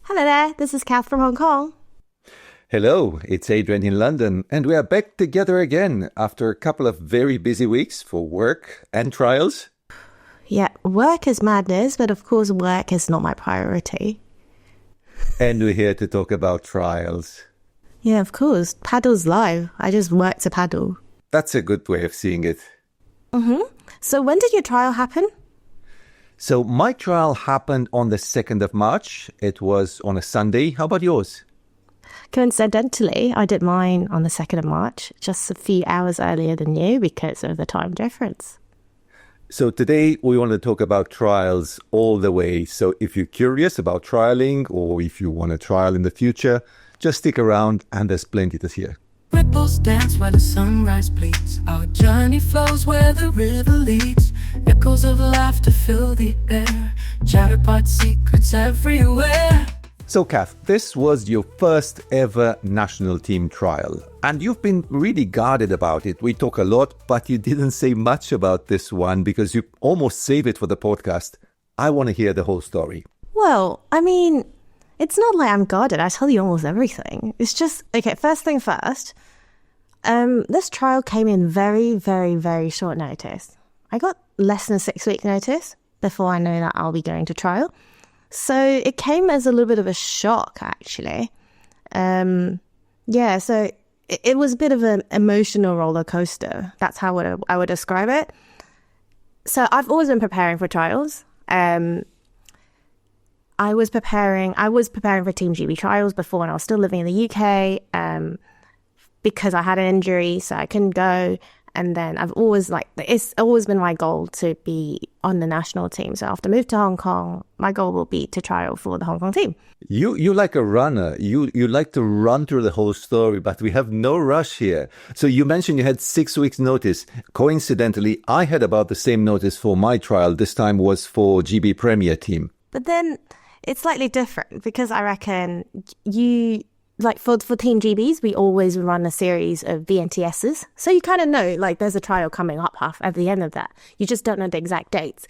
Hello there, this is Kath from Hong Kong. Hello, it's Adrian in London, and we are back together again after a couple of very busy weeks for work and trials. Yeah, work is madness, but of course work is not my priority. And we're here to talk about trials. Yeah, of course. Paddle's live. I just work to paddle. That's a good way of seeing it. So when did your trial happen? So my trial happened on the 2nd of March. It was on a Sunday. How about yours? Coincidentally, I did mine on the 2nd of March, just a few hours earlier than you because of the time difference. So today we want to talk about trials all the way. So if you're curious about trialing or if you want to trial in the future, just stick around and there's plenty to hear. Ripples dance where the sunrise bleeds. Our journey flows where the river leads. Echoes of laughter fill the air. Chatterpot secrets everywhere. So Kath, this was your first ever national team trial, and you've been really guarded about it. We talk a lot, but you didn't say much about this one because you almost saved it for the podcast. I want to hear the whole story. Well, I mean, it's not like I'm guarded. I tell you almost everything. It's just, okay, first thing first, this trial came in very, very, very short notice. I got less than 6 week notice before I know that I'll be going to trial. So it came as a little bit of a shock, actually. So it was a bit of an emotional roller coaster. That's how I would describe it. So I've always been preparing for trials. I was preparing for Team GB trials before when I was still living in the UK because I had an injury, so I couldn't go. And then it's always been my goal to be on the national team. So after I moved to Hong Kong, my goal will be to trial for the Hong Kong team. You're like a runner. You like to run through the whole story, but we have no rush here. So you mentioned you had 6 weeks notice. Coincidentally, I had about the same notice for my trial. This time was for GB Premier team. But then it's slightly different because I reckon for Team GBs, we always run a series of VNTSs. So you kind of know, there's a trial coming up at the end of that. You just don't know the exact dates.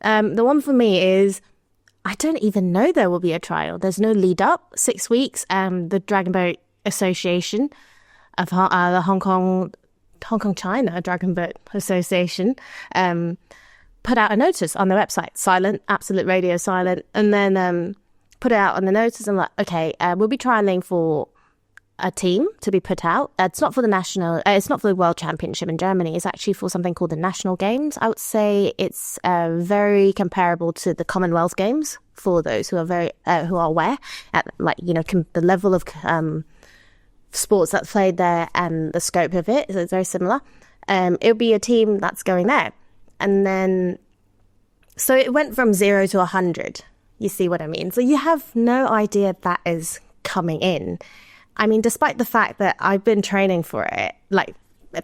The one for me is, I don't even know there will be a trial. There's no lead up, 6 weeks. The Dragon Boat Association of the Hong Kong China Dragon Boat Association put out a notice on their website, silent, absolute radio silent, and then put it out on the notice and we'll be trialing for a team to be put out. It's not for it's not for the World Championship in Germany. It's actually for something called the National Games. I would say it's very comparable to the Commonwealth Games for those who are who are aware at the level of sports that's played there and the scope of it. So it's very similar. It'll be a team that's going there, and then so it went from 0 to 100. You see what I mean? So you have no idea that is coming in. I mean, despite the fact that I've been training for it,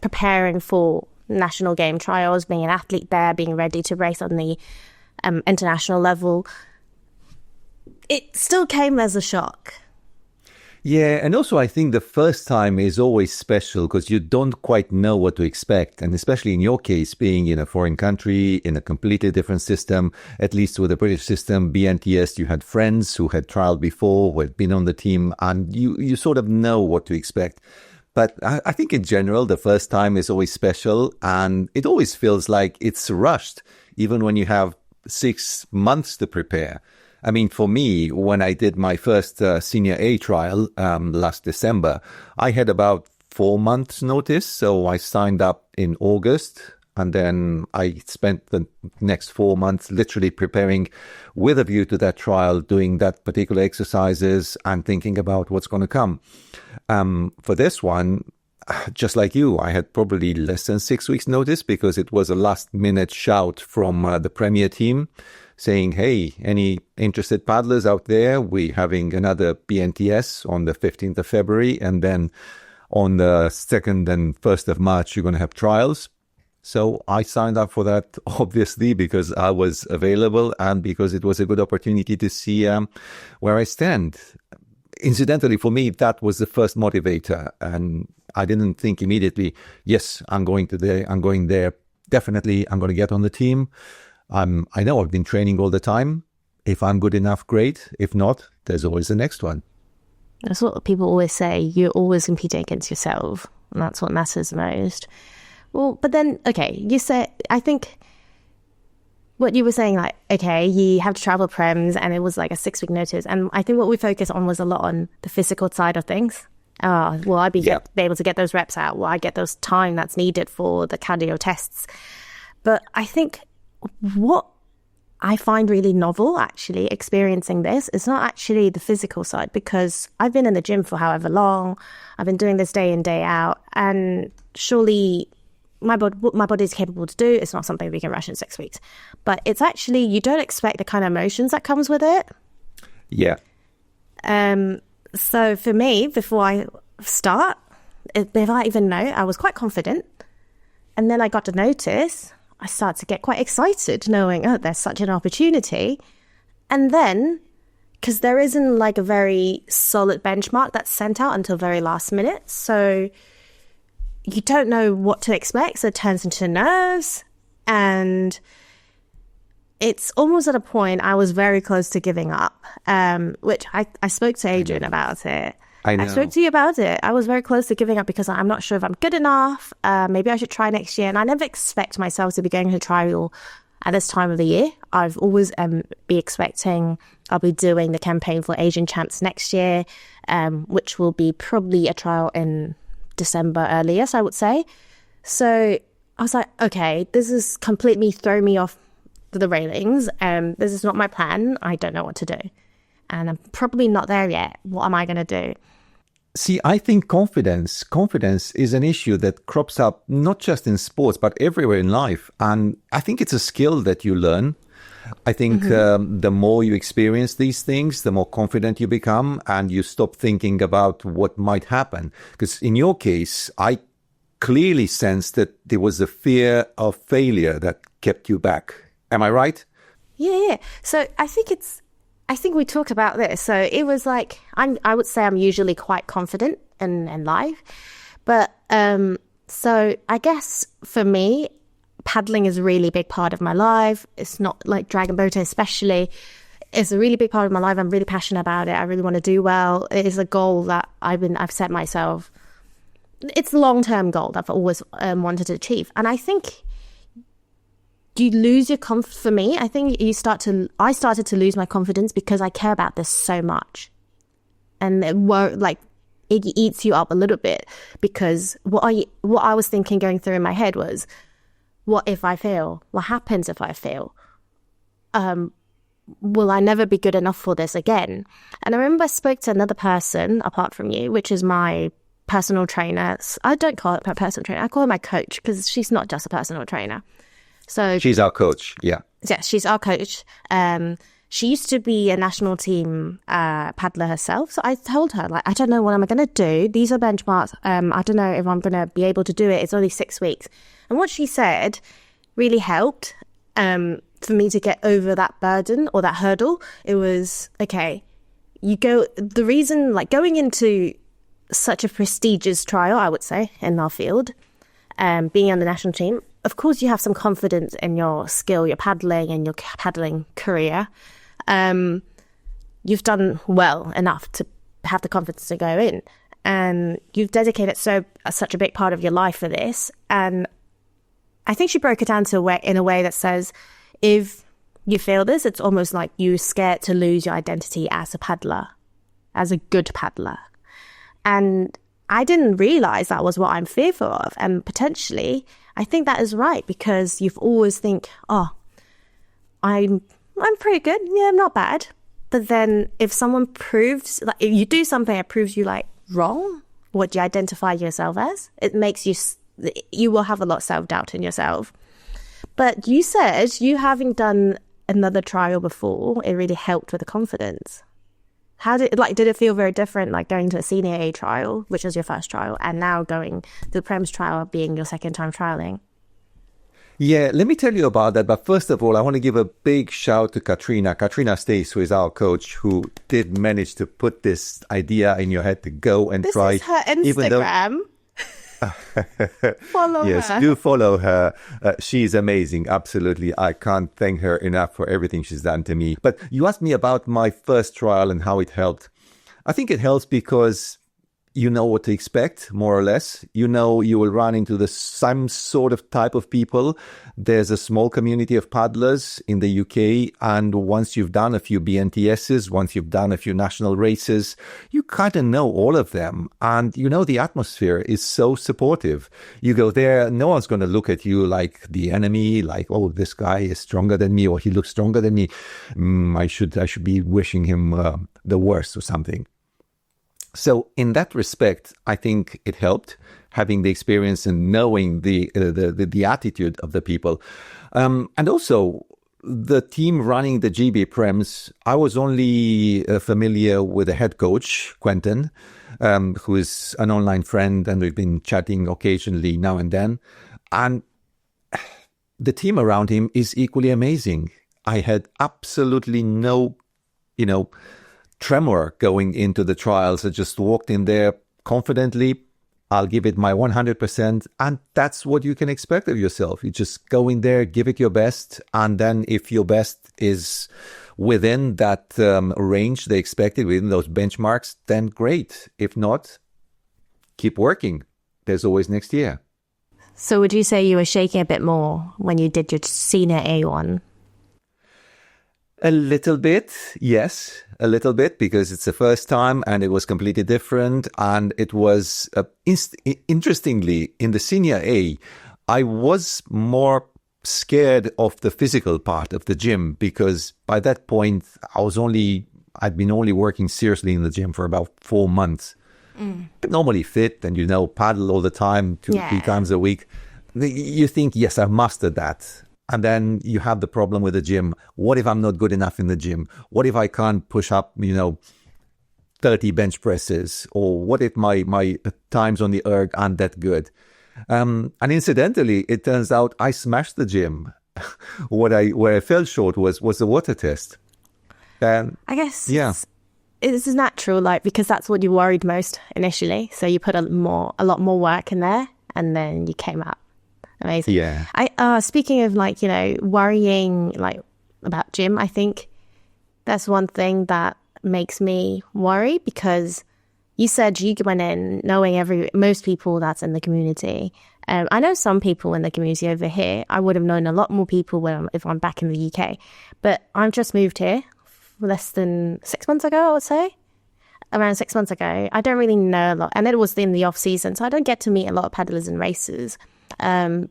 preparing for national game trials, being an athlete there, being ready to race on the international level, it still came as a shock. Yeah, and also I think the first time is always special because you don't quite know what to expect. And especially in your case, being in a foreign country, in a completely different system, at least with the British system, BNTS, you had friends who had trialed before, who had been on the team, and you sort of know what to expect. But I think in general, the first time is always special, and it always feels like it's rushed, even when you have 6 months to prepare. I mean, for me, when I did my first Senior A trial last December, I had about 4 months notice. So I signed up in August, and then I spent the next 4 months literally preparing with a view to that trial, doing that particular exercises and thinking about what's going to come. For this one, just like you, I had probably less than 6 weeks notice because it was a last minute shout from the Premier team saying, hey, any interested paddlers out there? We're having another BNTS on the 15th of February. And then on the 2nd and 1st of March, you're going to have trials. So I signed up for that, obviously, because I was available and because it was a good opportunity to see where I stand. Incidentally, for me, that was the first motivator. And I didn't think immediately, yes, I'm going there. Definitely, I'm going to get on the team. I know I've been training all the time, If I'm good enough, great. If not, there's always the next one. That's what people always say. You're always competing against yourself, and that's what matters most. Well, but then, okay, you said, I think what you were saying, like, okay, you have to travel prems, and it was like a 6-week notice. And I think what we focus on was a lot on the physical side of things. Will I be able to get those reps out? Will I get those time that's needed for the cardio tests? But I think what I find really novel, actually, experiencing this, is not actually the physical side, because I've been in the gym for however long. I've been doing this day in, day out, and surely what my body is capable to do, it's not something we can rush in 6 weeks. But it's actually, you don't expect the kind of emotions that comes with it. Yeah. So for me, before I start, if I even know, I was quite confident. And then I got to notice, I started to get quite excited knowing, oh, there's such an opportunity. And then, because there isn't like a very solid benchmark that's sent out until very last minute. So you don't know what to expect. So it turns into nerves. And it's almost at a point I was very close to giving up, which I spoke to Adrian about it. I know. I spoke to you about it. I was very close to giving up because I'm not sure if I'm good enough. Maybe I should try next year. And I never expect myself to be going to trial at this time of the year. I've always be expecting I'll be doing the campaign for Asian Champs next year, which will be probably a trial in December earliest, I would say. So I was like, okay, this is completely thrown me off the railings. This is not my plan. I don't know what to do. And I'm probably not there yet. What am I going to do? See, I think confidence is an issue that crops up not just in sports, but everywhere in life. And I think it's a skill that you learn. I think the more you experience these things, the more confident you become, and you stop thinking about what might happen. Because in your case, I clearly sensed that there was a fear of failure that kept you back. Am I right? Yeah. So I think we talked about this. So it was like, I would say I'm usually quite confident in life. But so I guess for me, paddling is a really big part of my life. It's not like dragon boating especially. It's a really big part of my life. I'm really passionate about it. I really want to do well. It is a goal that I've set myself. It's a long-term goal that I've always wanted to achieve. And I think you lose your confidence. For me, I think I started to lose my confidence because I care about this so much, and it eats you up a little bit, because what I was thinking going through in my head was, what if I fail? What happens if I fail? Will I never be good enough for this again? And I remember I spoke to another person apart from you, which is my personal trainer. I don't call it my personal trainer. I call her my coach, because she's not just a personal trainer. So she's our coach, yeah. Yeah, she's our coach. She used to be a national team paddler herself. So I told her, like, I don't know what I'm going to do. These are benchmarks. I don't know if I'm going to be able to do it. It's only 6 weeks. And what she said really helped for me to get over that burden or that hurdle. It was, okay, the reason, like, going into such a prestigious trial, I would say, in our field, being on the national team, of course, you have some confidence in your skill, your paddling and your paddling career. You've done well enough to have the confidence to go in, and you've dedicated such a big part of your life for this. And I think she broke it down in a way that says, if you fail this, it's almost like you're scared to lose your identity as a paddler, as a good paddler. And I didn't realize that was what I'm fearful of. And potentially, I think that is right, because you've always think, oh, I'm pretty good. Yeah, I'm not bad. But then if someone proves, like, if you do something that proves you like wrong, what you identify yourself as, it makes you will have a lot of self-doubt in yourself. But you said you having done another trial before, it really helped with the confidence. Did it feel very different, like going to a senior A trial, which was your first trial, and now going to the Prems trial being your second time trialing? Yeah, let me tell you about that. But first of all, I want to give a big shout to Katrina Stace, who is our coach, who did manage to put this idea in your head to go and try. This is her Instagram. Follow Yes, her. do follow her. She's amazing. Absolutely. I can't thank her enough for everything she's done to me. But you asked me about my first trial and how it helped. I think it helps because you know what to expect, more or less. You know you will run into the same sort of type of people. There's a small community of paddlers in the UK, and once you've done a few BNTSs, once you've done a few national races, you kind of know all of them. And you know the atmosphere is so supportive. You go there, no one's going to look at you like the enemy, like, oh, this guy is stronger than me, or he looks stronger than me. I should be wishing him the worst or something. So in that respect, I think it helped having the experience and knowing the attitude of the people. And also the team running the GB Prems, I was only familiar with the head coach, Quentin, who is an online friend, and we've been chatting occasionally now and then. And the team around him is equally amazing. I had absolutely no, tremor going into the trials. I just walked in there confidently. I'll give it my 100%. And that's what you can expect of yourself. You just go in there, give it your best. And then if your best is within that range they expected, within those benchmarks, then great. If not, keep working. There's always next year. So would you say you were shaking a bit more when you did your senior A1? A little bit, yes, a little bit, because it's the first time and it was completely different. And it was, interestingly, in the senior A, I was more scared of the physical part of the gym, because by that point, I'd been only working seriously in the gym for about 4 months. Normally fit and, paddle all the time, 2-3 times a week. You think, yes, I've mastered that. And then you have the problem with the gym. What if I'm not good enough in the gym? What if I can't push up, 30 bench presses? Or what if my times on the erg aren't that good? And incidentally, it turns out I smashed the gym. Where I fell short was the water test. And I guess it's natural, because that's what you worried most initially. So you put a lot more work in there, and then you came out amazing. Yeah. Speaking of worrying about gym, I think that's one thing that makes me worry, because you said you went in knowing most people that's in the community. I know some people in the community over here. I would have known a lot more people if I'm back in the UK, but I've just moved here less than 6 months ago, I would say. Around 6 months ago. I don't really know a lot, and it was in the off season, so I don't get to meet a lot of paddlers and racers. And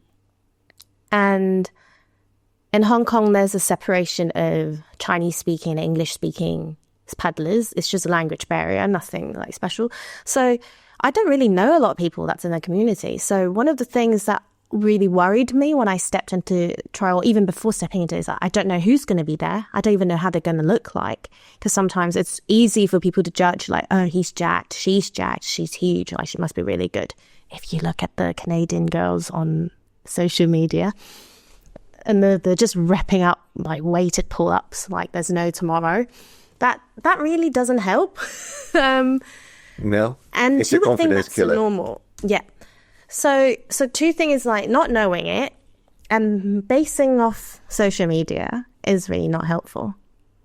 in Hong Kong, there's a separation of Chinese-speaking and English-speaking paddlers. It's just a language barrier, nothing special. So I don't really know a lot of people that's in the community. So one of the things that really worried me when I stepped into trial, even before stepping into it, is that I don't know who's going to be there. I don't even know how they're going to look like. Because sometimes it's easy for people to judge, oh, he's jacked, she's huge, she must be really good. If you look at the Canadian girls on social media, and they're just repping up weighted pull-ups like there's no tomorrow, that really doesn't help. No, and it's you a would think confidence that's killer. normal. Yeah. So two things, not knowing it and basing off social media is really not helpful,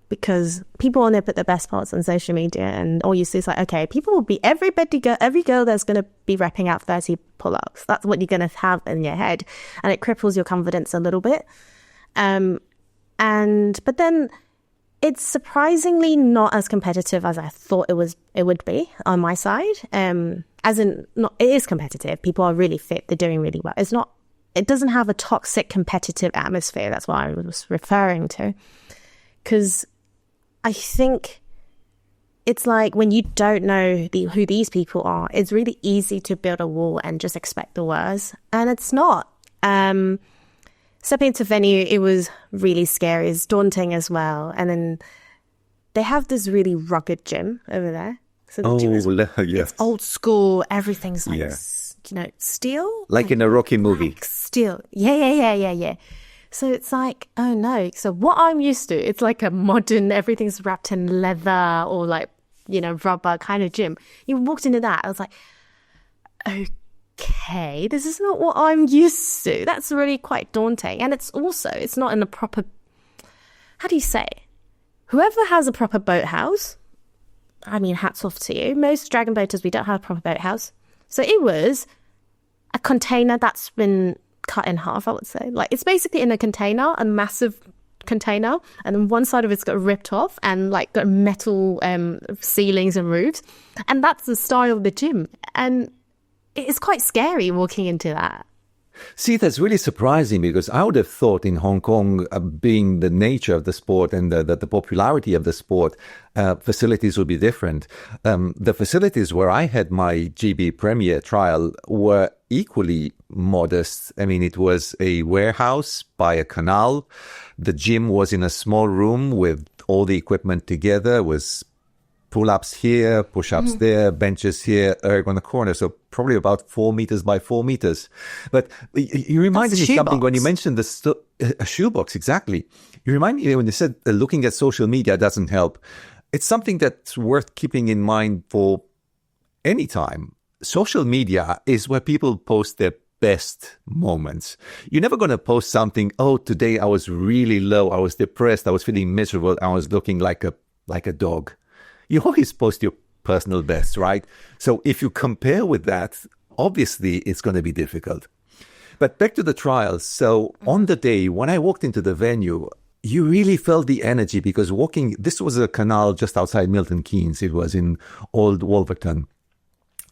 because people only put the best parts on social media, and all you see is okay, people will be every girl that's going to be repping out 30 pull-ups. That's what you're going to have in your head, and it cripples your confidence a little bit. But then it's surprisingly not as competitive as I thought it would be on my side. It is competitive. People are really fit. They're doing really well. It doesn't have a toxic competitive atmosphere. That's what I was referring to. Because I think it's when you don't know who these people are, it's really easy to build a wall and just expect the worst. And it's not. Stepping into venue, it was really scary. It's daunting as well. And then they have this really rugged gym over there. So the gym is, yes. It's old school. Everything's steel. Like in a Rocky movie. Steel. Yeah. So it's oh no. So what I'm used to, it's a modern, everything's wrapped in leather or rubber kind of gym. You walked into that, I was okay, this is not what I'm used to. That's really quite daunting. And it's not in a proper, how do you say? Whoever has a proper boathouse, I mean, hats off to you. Most dragon boaters, we don't have a proper boathouse. So it was a container that's been cut in half, I would say. Like, it's basically in a container, a massive container, and then one side of it's got ripped off and like got metal ceilings and roofs. And that's the style of the gym. And it's quite scary walking into that. See, that's really surprising because I would have thought in Hong Kong, being the nature of the sport and the popularity of the sport, facilities would be different. The facilities where I had my GB Premier trial were equally modest. I mean, it was a warehouse by a canal. The gym was in a small room with all the equipment together. It was pull-ups here, push-ups there, benches here, erg on the corner. So probably about 4 meters by 4 meters. But you reminded me something when you mentioned a shoebox, exactly. You reminded me when you said looking at social media doesn't help. It's something that's worth keeping in mind for any time. Social media is where people post their best moments. You're never going to post something, oh, today I was really low, I was depressed, I was feeling miserable, I was looking like a dog. You always post your personal best, right? So if you compare with that, obviously it's going to be difficult. But back to the trials. So on the day when I walked into the venue, you really felt the energy because this was a canal just outside Milton Keynes. It was in Old Wolverton.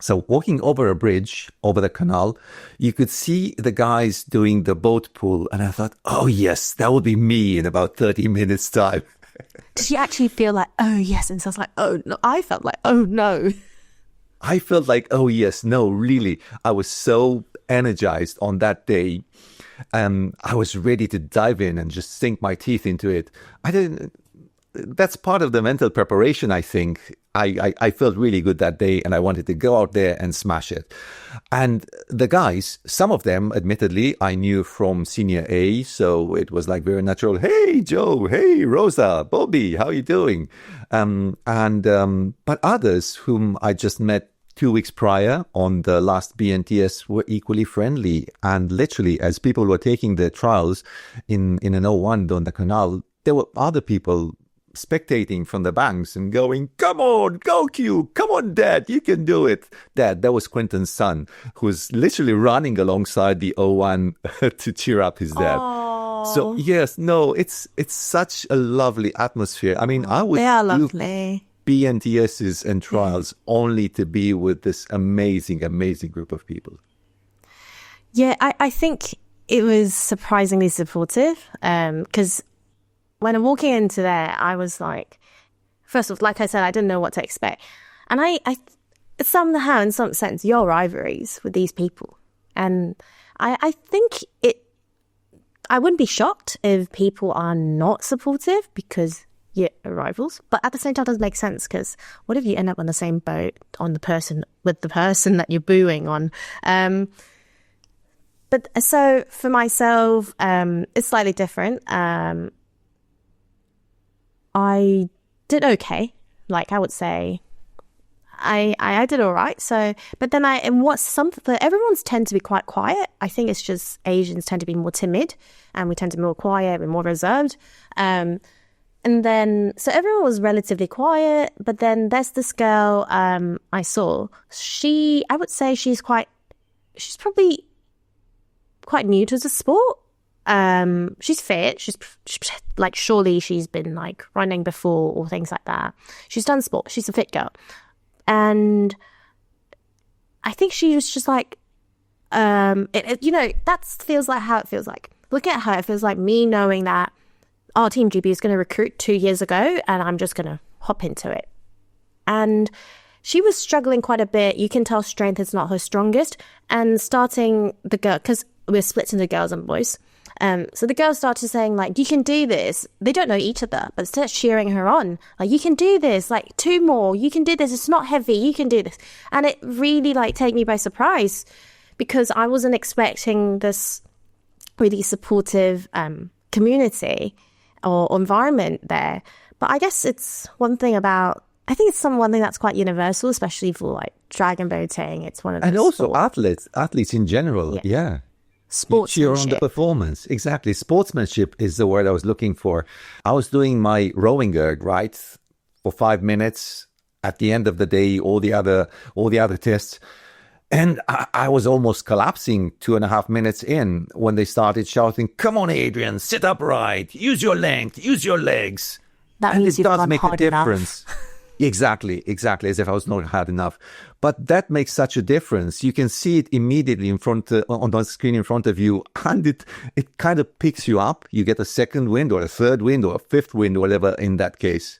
So walking over a bridge, over the canal, you could see the guys doing the boat pull. And I thought, oh yes, that would be me in about 30 minutes time. Did you actually feel like, oh yes? And so I was like, oh no. I felt like, oh no. I felt like, oh yes, no, really. I was so energized on that day. I was ready to dive in and just sink my teeth into it. That's part of the mental preparation, I think. I felt really good that day and I wanted to go out there and smash it. And the guys, some of them, admittedly, I knew from senior A, so it was like very natural. Hey, Joe. Hey, Rosa, Bobby, how are you doing? But others whom I just met 2 weeks prior on the last BNTS were equally friendly. And literally, as people were taking their trials in an O1 on the canal, there were other people spectating from the banks and going, come on, go Q, come on, Dad, you can do it. Dad, that was Quentin's son, who was literally running alongside the O1 to cheer up his dad. Aww. So yes, no, it's such a lovely atmosphere. I mean, I would They are lovely. BNTSs and trials only to be with this amazing, amazing group of people. Yeah, I think it was surprisingly supportive because when I'm walking into there, I was like, first of all, like I said, I didn't know what to expect. And I somehow, in some sense, you're rivalries with these people. And I think I wouldn't be shocked if people are not supportive because you're rivals. But at the same time, it doesn't make sense because what if you end up on the same boat with the person that you're booing on? But so for myself, it's slightly different. I did okay. Like I would say, I did all right. So, but then everyone's tend to be quite quiet. I think it's just Asians tend to be more timid, and we tend to be more quiet and more reserved. And then so everyone was relatively quiet. But then there's this girl I saw. I would say she's probably quite new to the sport. She's fit. She's like, surely she's been like running before or things like that. She's done sport. She's a fit girl. And I think she was just like, that feels like how it feels like. Look at her. It feels like me knowing that our Team GB is going to recruit 2 years ago and I'm just going to hop into it. And she was struggling quite a bit. You can tell strength is not her strongest. And starting the girl, because we're split into girls and boys. So the girls started saying, like, you can do this. They don't know each other, but instead cheering her on. Like, you can do this. Like, 2 more. You can do this. It's not heavy. You can do this. And it really, like, took me by surprise because I wasn't expecting this really supportive community or environment there. But I guess it's one thing about, I think it's one thing that's quite universal, especially for like dragon boating. It's one of those And also sports. athletes in general. Yeah. You cheer on the Sportsmanship. performance. Exactly. Sportsmanship is the word I was looking for. I was doing my rowing erg, right? For 5 minutes at the end of the day, all the other tests. And I was almost collapsing 2.5 minutes in when they started shouting, "Come on, Adrian, sit upright, use your length, use your legs." That And means it you've does gone make a hard enough. difference. Exactly, as if I was not hard enough. But that makes such a difference. You can see it immediately on the screen in front of you, and it kind of picks you up. You get a second wind or a third wind or a fifth wind, whatever in that case.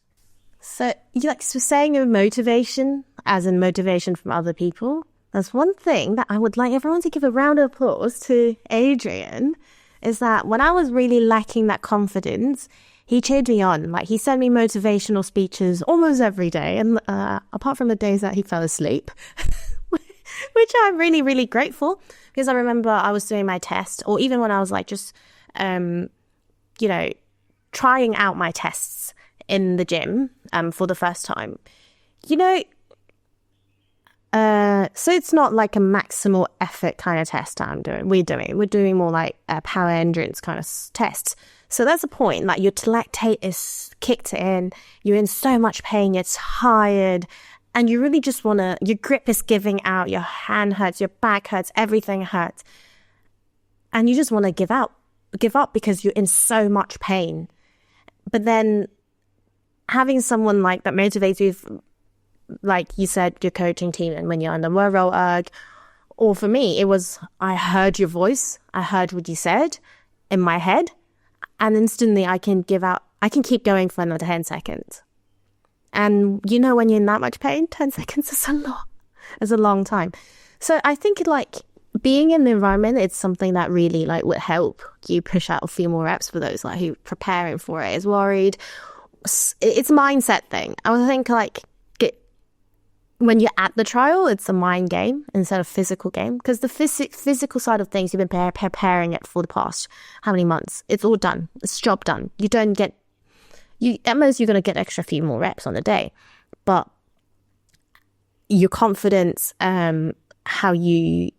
So you like saying of motivation, as in motivation from other people. There's one thing that I would like everyone to give a round of applause to Adrian, is that when I was really lacking that confidence, he cheered me on. Like, he sent me motivational speeches almost every day, and apart from the days that he fell asleep, which I'm really, really grateful, because I remember I was doing my test, or even when I was like just, trying out my tests in the gym for the first time. So it's not like a maximal effort kind of test we're doing more like power endurance kind of tests. So that's the point. Like, your lactate is kicked in, you're in so much pain, you're tired, and you really just your grip is giving out, your hand hurts, your back hurts, everything hurts. And you just want to give up because you're in so much pain. But then having someone like that motivates you, like you said, your coaching team, and when you're on the row erg, or for me, it was, I heard your voice, I heard what you said in my head, and instantly I can keep going for another 10 seconds. And when you're in that much pain, 10 seconds is a lot. It's a long time. So I think like being in the environment, it's something that really like would help you push out a few more reps for those like who preparing for it is worried. It's a mindset thing. I would think like when you're at the trial, it's a mind game instead of physical game, because the physical side of things, you've been preparing it for the past how many months? It's all done. It's job done. At most you're going to get extra few more reps on the day, but your confidence, how you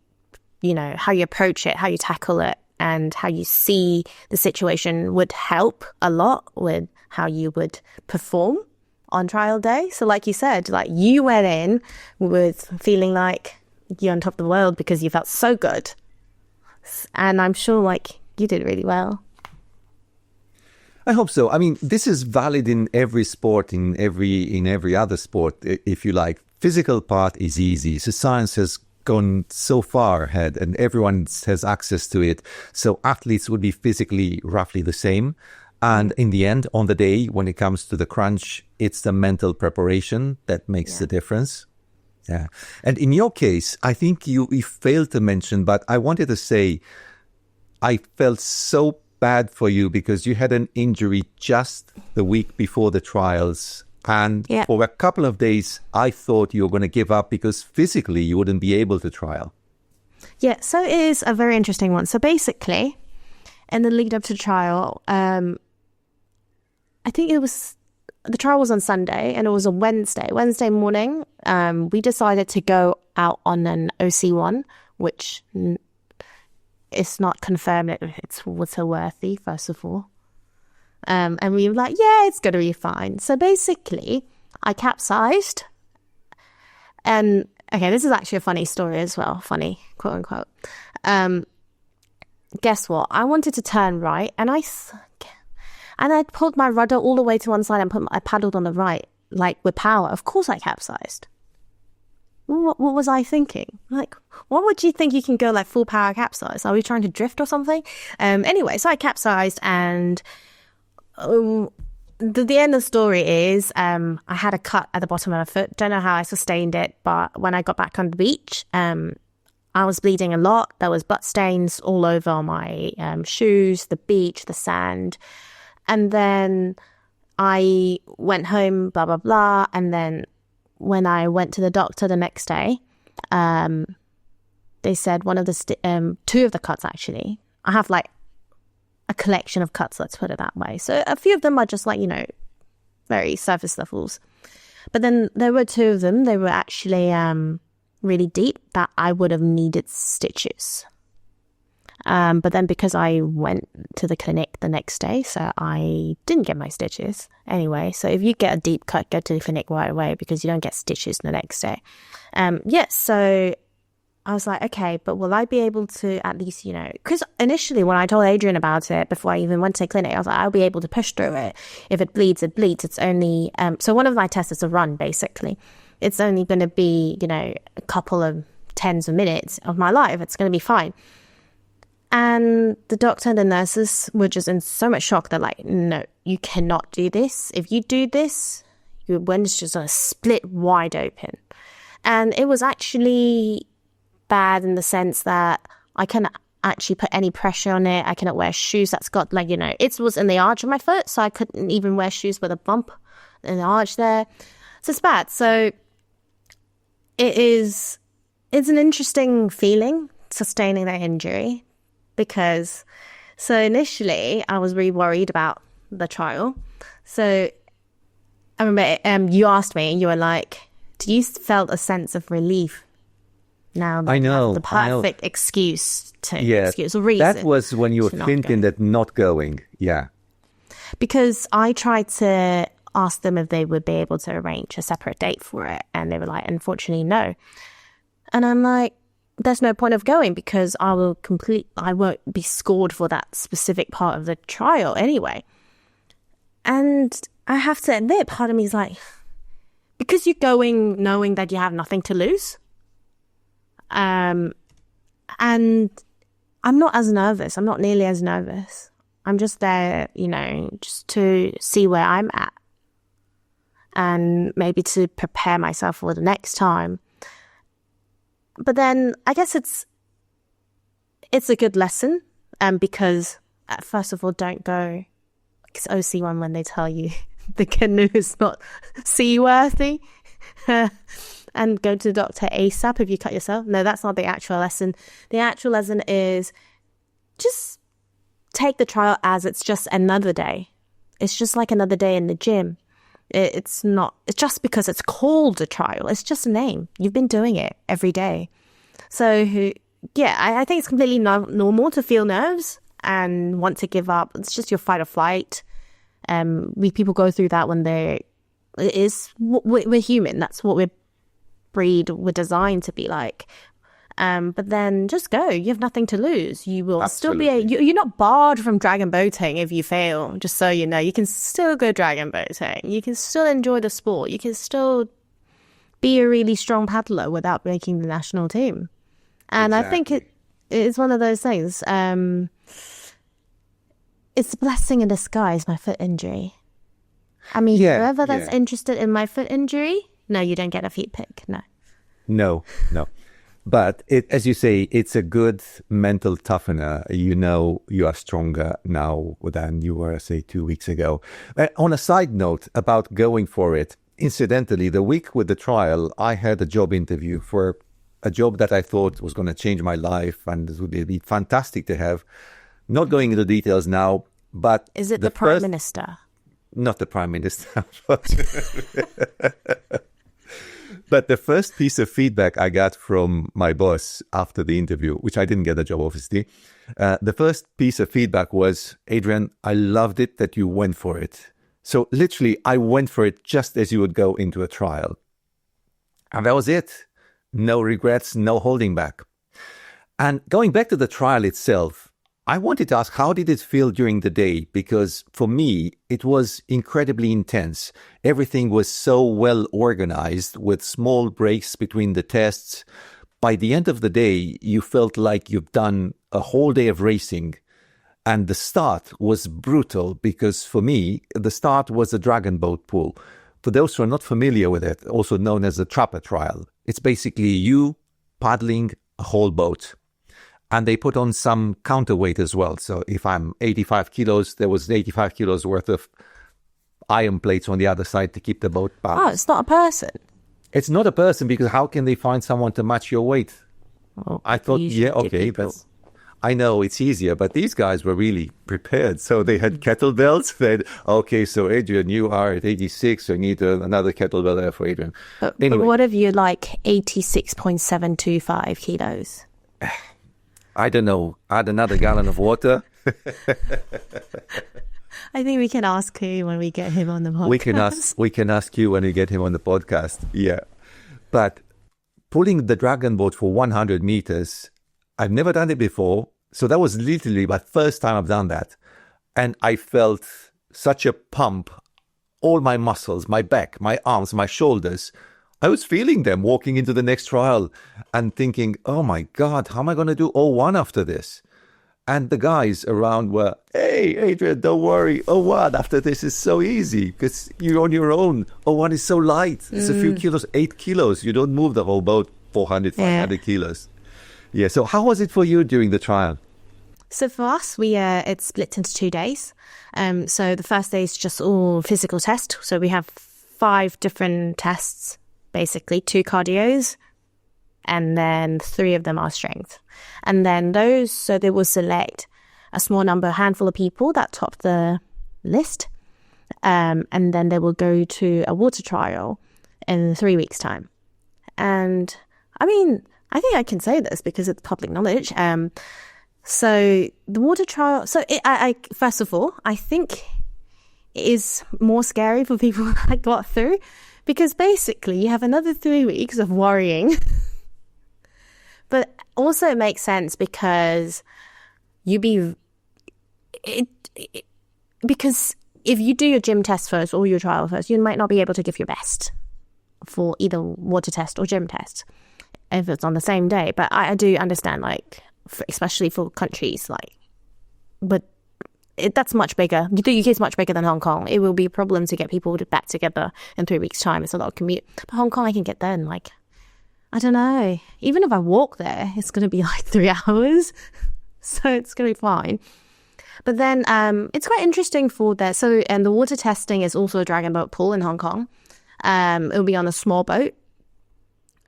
approach it, how you tackle it, and how you see the situation would help a lot with how you would perform on trial day. So like you said, like you went in with feeling like you're on top of the world because you felt so good. And I'm sure like you did really well. I hope so. I mean, this is valid in every sport, in every other sport, if you like. Physical part is easy. So science has gone so far ahead and everyone has access to it. So athletes would be physically roughly the same. And in the end, on the day, when it comes to the crunch, it's the mental preparation that makes the difference. Yeah. And in your case, I think you failed to mention, but I wanted to say, I felt so bad for you because you had an injury just the week before the trials. And for a couple of days, I thought you were going to give up because physically you wouldn't be able to trial. Yeah, so it is a very interesting one. So basically, in the lead up to trial, I think the trial was on Sunday and it was a Wednesday morning. We decided to go out on an OC1, which is not confirmed that it's water-worthy, first of all. And we were like, yeah, it's going to be fine. So basically, I capsized. And, okay, this is actually a funny story as well. Funny, quote unquote. Guess what? I wanted to turn right and I pulled my rudder all the way to one side and I paddled on the right, like with power. Of course I capsized. What was I thinking? Like, what would you think you can go like full power capsize? Are we trying to drift or something? Anyway, so I capsized and the end of the story is I had a cut at the bottom of my foot. Don't know how I sustained it, but when I got back on the beach, I was bleeding a lot. There was blood stains all over my shoes, the beach, the sand. And then I went home, blah, blah, blah. And then when I went to the doctor the next day, they said one of the two of the cuts, actually. I have like a collection of cuts, let's put it that way. So a few of them are just like, very surface levels. But then there were two of them. They were actually really deep that I would have needed stitches. But then because I went to the clinic the next day, so I didn't get my stitches anyway. So if you get a deep cut, go to the clinic right away because you don't get stitches the next day. So I was like, okay, but will I be able to at least, because initially when I told Adrian about it, before I even went to the clinic, I was like, I'll be able to push through it. If it bleeds, it bleeds. It's only, so one of my tests is a run, basically. It's only going to be, a couple of tens of minutes of my life. It's going to be fine. And the doctor and the nurses were just in so much shock. They're like, no, you cannot do this. If you do this, your wound's just going to split wide open. And it was actually bad in the sense that I cannot actually put any pressure on it. I cannot wear shoes that's got it was in the arch of my foot, so I couldn't even wear shoes with a bump in the arch there. So it's bad. So it's an interesting feeling sustaining that injury because so initially I was really worried about the trial. So I remember you asked me, you were like, did you felt a sense of relief? Now I know the perfect excuse or reason. That was when you were thinking that not going. Yeah. Because I tried to ask them if they would be able to arrange a separate date for it. And they were like, unfortunately, no. And I'm like, there's no point of going because I won't be scored for that specific part of the trial anyway. And I have to admit, part of me is like, because you're going knowing that you have nothing to lose. And I'm not as nervous. I'm not nearly as nervous. I'm just there, just to see where I'm at and maybe to prepare myself for the next time. But then I guess it's a good lesson. Because first of all, don't go because OC1 when they tell you the canoe is not seaworthy. And go to the doctor ASAP if you cut yourself. No, that's not the actual lesson. The actual lesson is just take the trial as it's just another day. It's just like another day in the gym. It's not, it's just because it's called a trial. It's just a name. You've been doing it every day. So, yeah, I think it's completely normal to feel nerves and want to give up. It's just your fight or flight. People go through that when we're human. That's what we're designed to be like. But then just go. You have nothing to lose. You will Absolutely. still be you're not barred from dragon boating if you fail, just so you know. You can still go dragon boating. You can still enjoy the sport. You can still be a really strong paddler without making the national team. And exactly. I think it's one of those things. It's a blessing in disguise, my foot injury. I mean, whoever that's interested in my foot injury, no, you don't get a feet pick. No. But as you say, it's a good mental toughener. You are stronger now than you were, say, 2 weeks ago. On a side note about going for it, incidentally, the week with the trial, I had a job interview for a job that I thought was going to change my life and it would be fantastic to have. Not going into details now, but... Is it the Prime Minister? Not the Prime Minister. But the first piece of feedback I got from my boss after the interview, which I didn't get the job, obviously, the first piece of feedback was, Adrian, I loved it that you went for it. So literally, I went for it just as you would go into a trial. And that was it. No regrets, no holding back. And going back to the trial itself, I wanted to ask, how did it feel during the day? Because for me, it was incredibly intense. Everything was so well organized with small breaks between the tests. By the end of the day, you felt like you've done a whole day of racing. And the start was brutal because for me, the start was a dragon boat pool. For those who are not familiar with it, also known as the trapper trial, it's basically you paddling a whole boat. And they put on some counterweight as well. So if I'm 85 kilos, there was 85 kilos worth of iron plates on the other side to keep the boat balanced. Oh, it's not a person. It's not a person because how can they find someone to match your weight? Well, I thought, I know it's easier, but these guys were really prepared. So they had kettlebells. Then, okay, so Adrian, you are at 86, so you need another kettlebell there for Adrian. But Anyway, what if you're like 86.725 kilos? I don't know, add another gallon of water. I think we can ask him when we get him on the podcast. We can ask you when we get him on the podcast. Yeah. But pulling the dragon boat for 100 meters, I've never done it before. So that was literally my first time I've done that. And I felt such a pump, all my muscles, my back, my arms, my shoulders. I was feeling them walking into the next trial and thinking, oh my God, how am I going to do O1 after this? And the guys around were, hey, Adrian, don't worry. O1 after this is so easy because you're on your own. O1 is so light. It's a few kilos, 8 kilos. You don't move the whole boat 400, 500 kilos. Yeah. So how was it for you during the trial? So for us, it's split into 2 days. So the first day is just all physical test. So we have 5 different tests, basically 2 cardios, and then 3 of them are strength. And then so they will select a small number, handful of people that top the list. And then they will go to a water trial in 3 weeks' time. And I mean, I think I can say this because it's public knowledge. So the water trial, I first of all, I think it is more scary for people that got through because basically you have another 3 weeks of worrying. But also it makes sense because because if you do your gym test first or your trial first, you might not be able to give your best for either water test or gym test if it's on the same day. But I do understand, like, especially for countries but that's much bigger. The UK is much bigger than Hong Kong. It will be a problem to get people back together in 3 weeks' time. It's a lot of commute. But Hong Kong, I can get there in I don't know. Even if I walk there, it's going to be 3 hours. So it's going to be fine. But then it's quite interesting for that. So, and the water testing is also a dragon boat pool in Hong Kong. It'll be on a small boat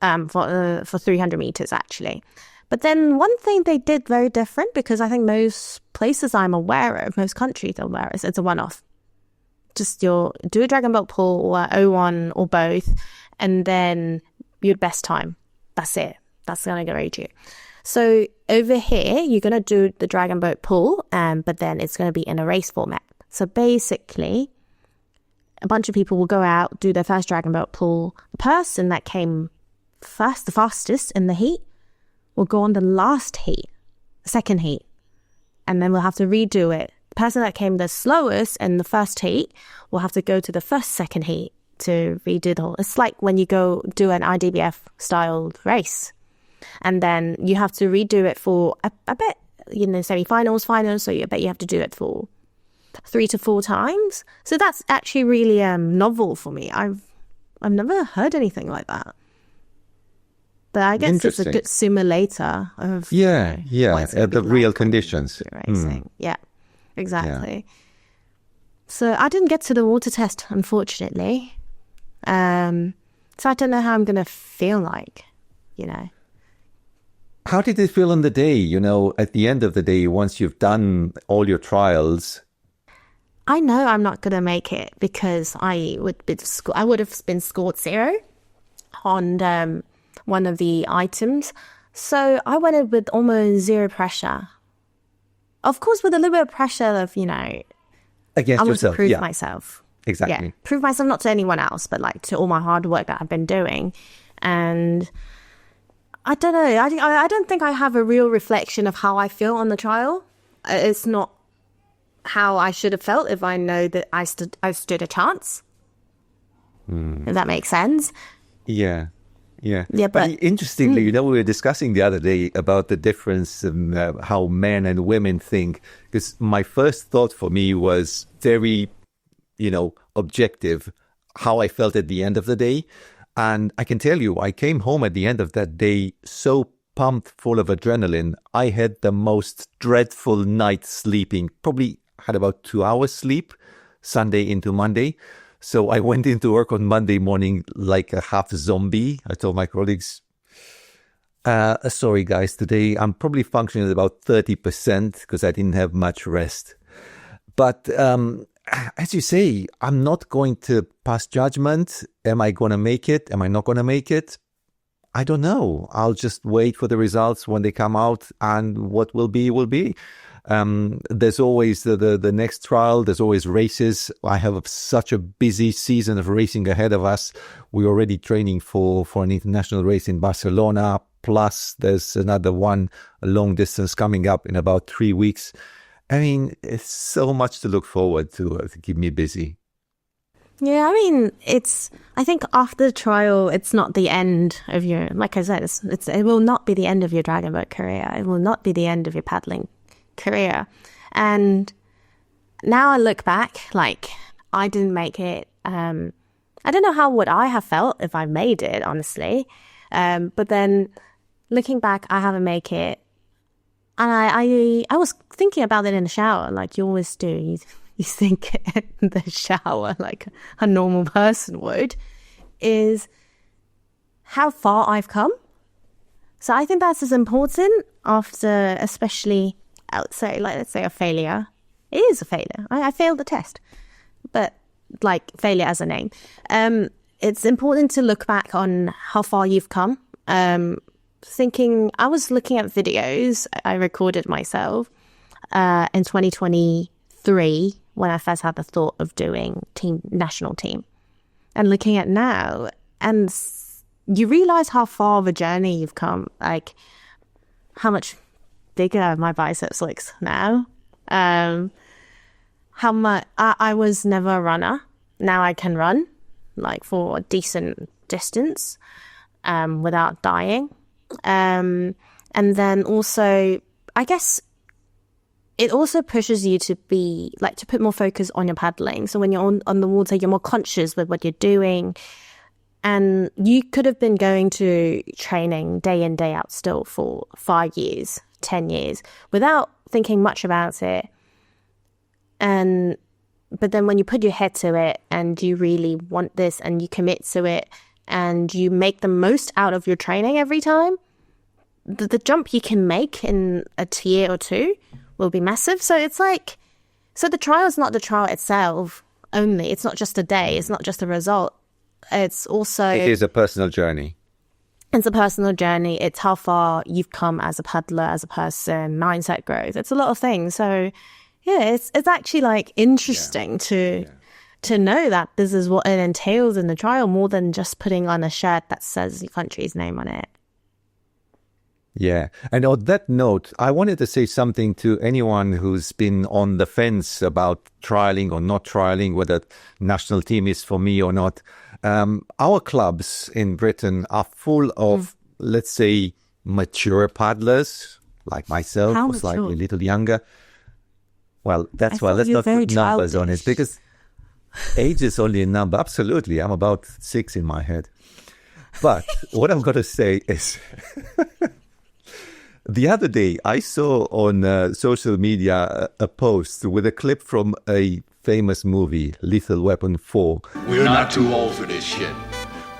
for 300 meters, actually. But then one thing they did very different, because I think most places I'm aware of, most countries I'm aware of, it's a one-off. Just do a dragon boat pool or O1 or both, and then your best time. That's it. That's going to grade you. So over here, you're going to do the dragon boat pool, but then it's going to be in a race format. So basically, a bunch of people will go out, do their first dragon boat pool. The person that came first, the fastest in the heat, will go on the last heat, the second heat, and then we'll have to redo it. The person that came the slowest in the first heat will have to go to the second heat to redo the whole. It's like when you go do an IDBF style race, and then you have to redo it for I bet semi-finals, finals. So I bet you have to do it for 3 to 4 times. So that's actually really novel for me. I've never heard anything like that. But I guess it's a good simulator of the real conditions. Racing. Yeah, exactly. Yeah. So I didn't get to the water test, unfortunately. So I don't know how I'm going to feel like, How did it feel on the day, at the end of the day, once you've done all your trials? I know I'm not going to make it because I would have been scored 0 on one of the items. So I went in with almost 0 pressure. Of course, with a little bit of pressure of, against I want yourself. to prove myself. Exactly. Yeah, prove myself not to anyone else, but to all my hard work that I've been doing. And I don't know. I don't think I have a real reflection of how I feel on the trial. It's not how I should have felt if I know that I stood a chance. If that makes sense. Yeah. Yeah. Yeah, but interestingly, we were discussing the other day about the difference in how men and women think. Because my first thought for me was very, objective, how I felt at the end of the day. And I can tell you, I came home at the end of that day so pumped, full of adrenaline. I had the most dreadful night sleeping. Probably had about 2 hours sleep, Sunday into Monday. So I went into work on Monday morning like a half zombie. I told my colleagues, Sorry, guys. Today I'm probably functioning at about 30% because I didn't have much rest. But as you say, I'm not going to pass judgment. Am I going to make it? Am I not going to make it? I don't know. I'll just wait for the results when they come out, and what will be, will be. There's always the next trial. There's always races. I have such a busy season of racing ahead of us. We're already training for an international race in Barcelona. Plus, there's another one, a long distance coming up in about 3 weeks. I mean, it's so much to look forward to keep me busy. Yeah, I mean, I think after the trial, it's not the end of your, like I said, it will not be the end of your dragon boat career. It will not be the end of your paddling career. And now I look back, like, I didn't make it. I don't know how would I have felt if I made it, honestly. But then looking back, I haven't made it. And I was thinking about it in the shower, like you always do. You think in the shower, like a normal person would, is how far I've come. So I think that's as important after, especially, let's say a failure. It is a failure. I failed the test, but like failure as a name. It's important to look back on how far you've come. I was looking at videos I recorded myself in 2023 when I first had the thought of doing national team, and looking at now, and you realize how far of a journey you've come, like how much bigger my biceps looks now. How much I was never a runner. Now I can run like for a decent distance without dying. And then also, I guess it also pushes you to be like to put more focus on your paddling. So when you're on the water, you're more conscious with what you're doing. And you could have been going to training day in, day out still for 5 years, 10 years without thinking much about it. But then when you put your head to it and you really want this and you commit to it and you make the most out of your training every time, the jump you can make in a year or two will be massive. So it's like, so the trial is not the trial itself only. It's not just a day. It's not just a result. It's also... It is a personal journey. It's a personal journey. It's how far you've come as a paddler, as a person, mindset growth. It's a lot of things. So yeah, it's actually like interesting to know that this is what it entails in the trial, more than just putting on a shirt that says your country's name on it. Yeah. And on that note, I wanted to say something to anyone who's been on the fence about trialing or not trialing, whether national team is for me or not. Our clubs in Britain are full of, let's say, mature paddlers like myself, or slightly a little younger. Well, that's why let's not put numbers on it, because age is only a number. Absolutely. I'm about 6 in my head. But what I'm going to say is... The other day, I saw on social media a post with a clip from a famous movie, Lethal Weapon 4. We're not too old for this shit.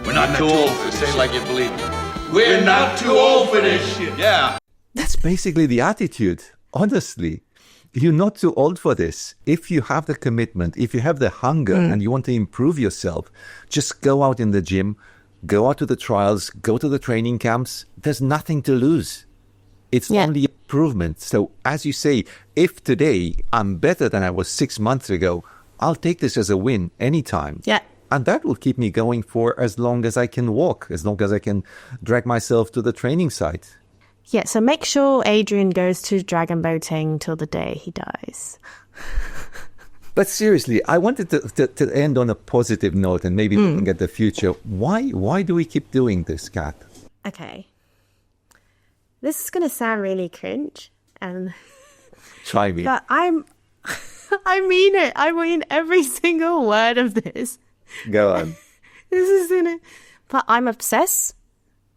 We're not too old for this shit. Say like you believe me. We're not too old for this shit. Yeah. That's basically the attitude. Honestly, you're not too old for this. If you have the commitment, if you have the hunger and you want to improve yourself, just go out in the gym, go out to the trials, go to the training camps. There's nothing to lose. It's only improvement. So as you say, if today I'm better than I was 6 months ago, I'll take this as a win anytime. Yeah. And that will keep me going for as long as I can walk, as long as I can drag myself to the training site. Yeah, so make sure Adrian goes to dragon boating till the day he dies. But seriously, I wanted to end on a positive note and maybe looking at the future. Why do we keep doing this, Kat? Okay. This is going to sound really cringe, and Try me. but I mean it. I mean every single word of this. Go on. This is in it. But I'm obsessed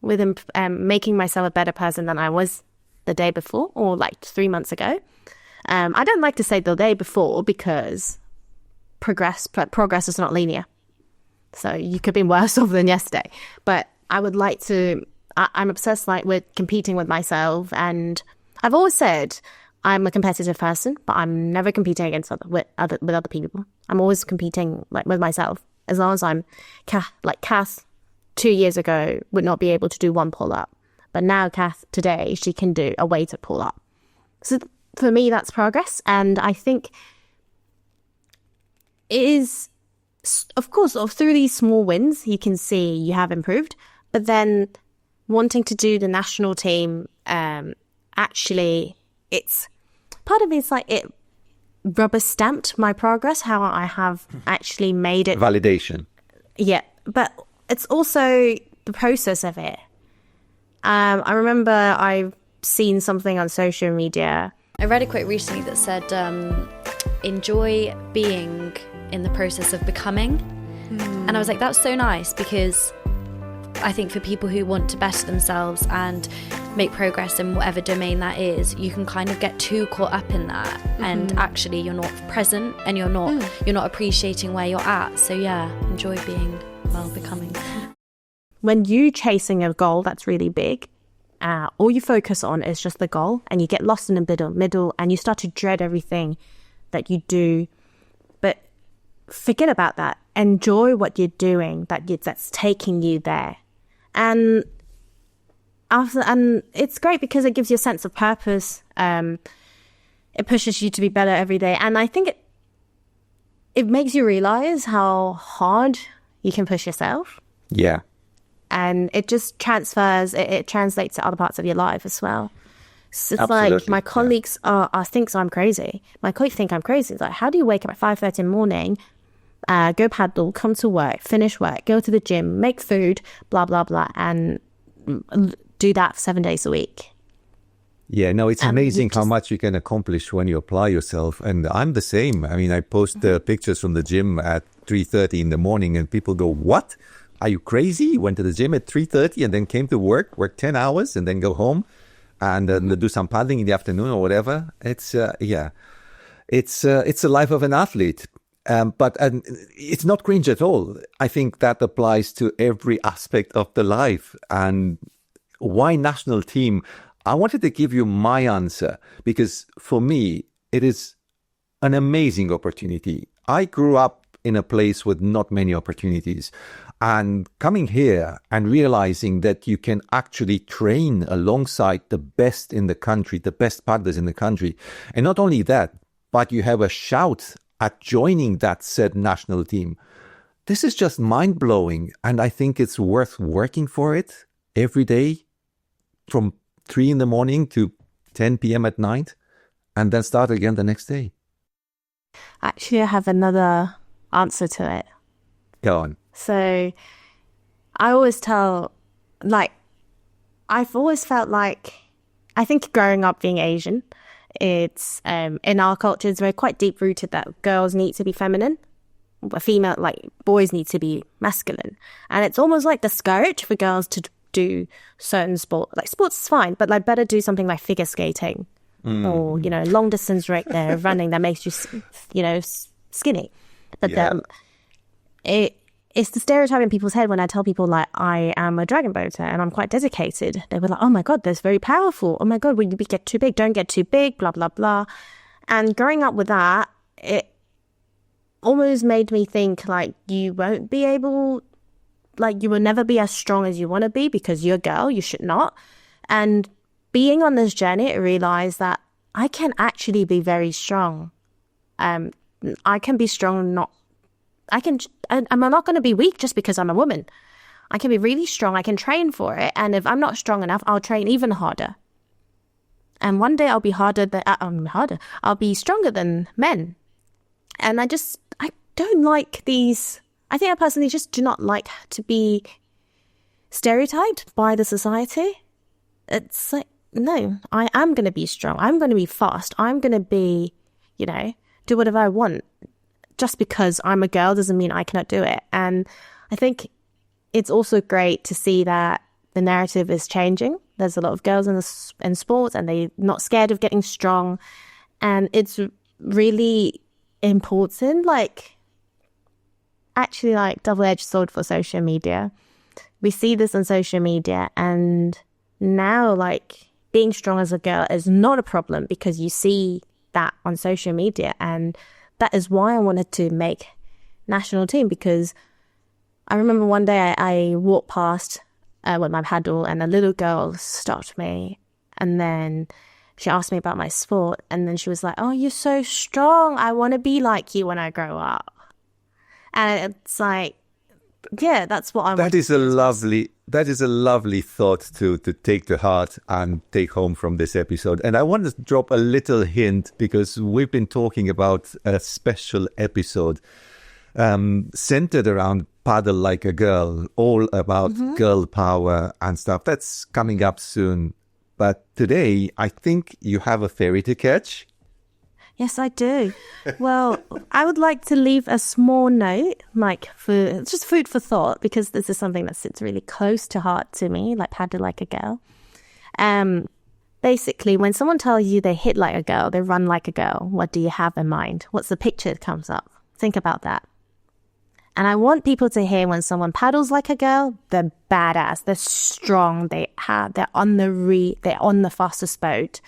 with making myself a better person than I was the day before, or like 3 months ago. I don't like to say the day before because progress is not linear. So you could be worse off than yesterday. But I would like to I'm obsessed like with competing with myself, and I've always said I'm a competitive person, but I'm never competing against with other people. I'm always competing like with myself. As long as I'm like Kath 2 years ago would not be able to do one pull up, but now Kath today she can do a weighted pull up. So for me that's progress, and I think it is, of course, through these small wins you can see you have improved, but then wanting to do the national team, actually, it's part of it's like it rubber stamped my progress, how I have actually made it. Validation. Yeah, but it's also the process of it. I remember I've seen something on social media. I read a quote recently that said, enjoy being in the process of becoming. And I was like, that's so nice, because I think for people who want to better themselves and make progress in whatever domain that is, you can kind of get too caught up in that, and actually you're not present, and you're not appreciating where you're at. So yeah, enjoy being becoming. When you chasing a goal that's really big, all you focus on is just the goal, and you get lost in the middle, and you start to dread everything that you do. But forget about that. Enjoy what you're doing that's taking you there. And it's great because it gives you a sense of purpose. It pushes you to be better every day. And I think it makes you realize how hard you can push yourself. Yeah. And it just transfers, it translates to other parts of your life as well. So it's Absolutely, like my colleagues think I'm crazy. My colleagues think I'm crazy. It's like, how do you wake up at 5:30 in the morning, go paddle, come to work, finish work, go to the gym, make food, blah, blah, blah, and do that 7 days a week? Yeah, no, it's amazing how much you can accomplish when you apply yourself. And I'm the same. I mean, I post pictures from the gym at 3:30 in the morning, and people go, what? Are you crazy? You went to the gym at 3:30 and then came to work 10 hours and then go home and do some paddling in the afternoon or whatever. It's a life of an athlete. But it's not cringe at all. I think that applies to every aspect of the life. And why national team? I wanted to give you my answer because for me, it is an amazing opportunity. I grew up in a place with not many opportunities. And coming here and realizing that you can actually train alongside the best in the country, the best paddlers in the country. And not only that, but you have a shout at joining that said national team. This is just mind-blowing. And I think it's worth working for it every day from 3 in the morning to 10 p.m. at night, and then start again the next day. Actually, I have another answer to it. Go on. So I always tell, like, I've always felt like, I think growing up being Asian, it's in our culture, it's very quite deep rooted that girls need to be feminine, female, like boys need to be masculine. And it's almost like discouraged for girls to do certain sport, like sports is fine, but like better do something like figure skating or, you know, long distance running that makes you, you know, skinny. But it's the stereotype in people's head when I tell people like I am a dragon boater and I'm quite dedicated. They were like, oh my God, that's very powerful. Oh my God, will you get too big? Don't get too big, blah, blah, blah. And growing up with that, it almost made me think like you won't be able, like you will never be as strong as you want to be because you're a girl, you should not. And being on this journey, I realized that I can actually be very strong. I can be strong, I'm not going to be weak just because I'm a woman. I can be really strong. I can train for it. And if I'm not strong enough, I'll train even harder. And one day I'll be I'll be stronger than men. And I don't like these. I think I personally just do not like to be stereotyped by the society. It's like, no, I am going to be strong. I'm going to be fast. I'm going to be, you know, do whatever I want. Just because I'm a girl doesn't mean I cannot do it. And I think it's also great to see that the narrative is changing. There's a lot of girls in sports and they're not scared of getting strong. And it's really important, like actually like double-edged sword for social media. we see this on social media, and now like being strong as a girl is not a problem because you see that on social media. And that is why I wanted to make national team, because I remember one day I walked past with my paddle and a little girl stopped me, and then she asked me about my sport, and then she was like, oh, you're so strong, I want to be like you when I grow up. And it's like, yeah, that's what I want. That is a lovely thought to take to heart and take home from this episode. And I want to drop a little hint, because we've been talking about a special episode centered around Paddle Like a Girl, all about girl power and stuff. That's coming up soon. But today, I think you have a ferry to catch. Yes, I do. Well, I would like to leave a small note, like for just food for thought, because this is something that sits really close to heart to me, like Paddle Like a Girl. Basically, when someone tells you they hit like a girl, they run like a girl, what do you have in mind? What's the picture that comes up? Think about that. And I want people to hear when someone paddles like a girl, they're badass, they're strong, they're on the fastest boat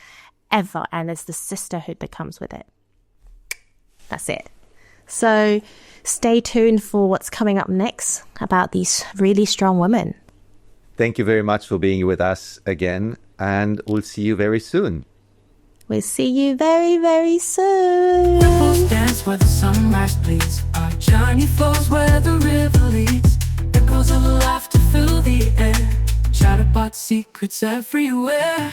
ever, and it's the sisterhood that comes with it. That's it. So stay tuned for what's coming up next about these really strong women. Thank you very much for being with us again, and we'll see you very soon. We'll see you very, very soon. Ripples dance where the sunrise bleeds. Our journey flows where the river leads. Echoes of laughter fill the air. Chatterbox secrets everywhere.